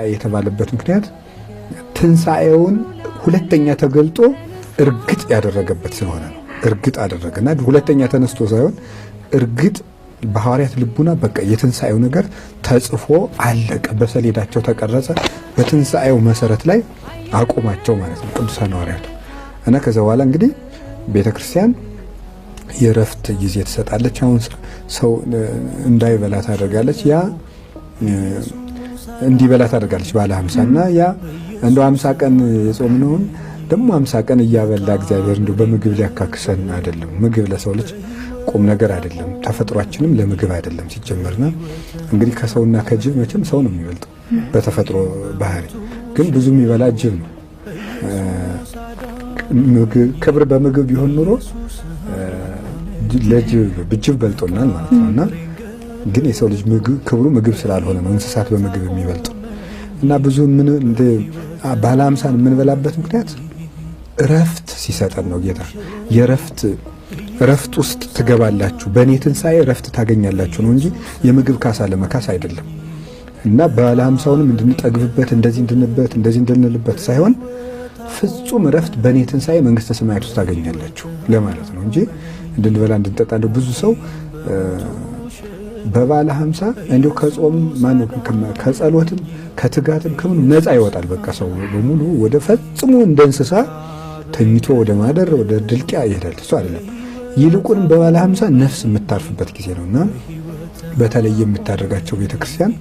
የተባለበት ምክንያት ትንሣኤውን ሁለተኛ ተገልጦ እርግጥ ያደረገበት ስለሆነ ነው። እርግጥ አደረገና ሁለተኛ ተነስቶ ሳይሆን እርግጥ በሐዋርያት ልቡና በቃ የትንሣኤው ነገር ተጽፎ አለቀ፣ በሰሌዳቸው ተቀረጸ፣ በትንሣኤው መሰረት ላይ አቆማቸው ማለት ነው ቅዱሳን ሐዋርያት። እና ከዛ በኋላ እንግዲህ ቤተክርስቲያን የረፍት ጊዜ ትሰጣለች። አሁን ሰው እንዳይበላ ታደርጋለች፣ ያ እንዲበላ ታደርጋለች ባለ 50 እና ያ እንደው 50 ቀን የጾምነውን ደግሞ 50 ቀን እያበላ እግዚአብሔር እንደው በምግብ ሊያካክሰን አይደለም። ምግብ ለሰው ልጅ ቁም ነገር አይደለም፣ ተፈጥሯችንም ለምግብ አይደለም ሲጀመርና እንግዲህ ከሰውና ከጅብ መቼም ሰው ነው የሚበልጠው በተፈጥሮ ባህሪ፣ ግን ብዙ የሚበላ ጅብ ነው። ምግብ ክብር በምግብ ቢሆን ኑሮ ለጅብ በልጦናል ማለት ነውና ግን የሰው ልጅ ምግብ ክብሩ ምግብ ስላልሆነ ነው እንስሳት በምግብ የሚበልጡ እና ብዙ ምን እንደ ባለ 50 የምንበላበት ምክንያት እረፍት ሲሰጠን ነው ጌታ። እረፍት ውስጥ ትገባላችሁ፣ በእኔ ትንሣኤ እረፍት ታገኛላችሁ ነው እንጂ የምግብ ካሳ ለመካስ አይደለም። እና ባለ 50ንም እንድንጠግብበት እንደዚህ እንድንልበት ሳይሆን ፍጹም እረፍት በእኔ ትንሣኤ መንግስተ ሰማያት ውስጥ ታገኛላችሁ ለማለት ነው እንጂ እንድንበላ እንድንጠጣ እንደው ብዙ ሰው በባለ 50 እንደው ከጾም ማነው ከጸሎትም ከትጋትም ከምን ነፃ ይወጣል። በቃ ሰው በሙሉ ወደ ፈጽሞ እንደ እንስሳ ተኝቶ ወደ ማደር ወደ ድልቂያ ይሄዳል። እሱ አይደለም። ይልቁንም በባለ 50 ነፍስ የምታርፍበት ጊዜ ነውና በተለይ የምታደርጋቸው ቤተክርስቲያን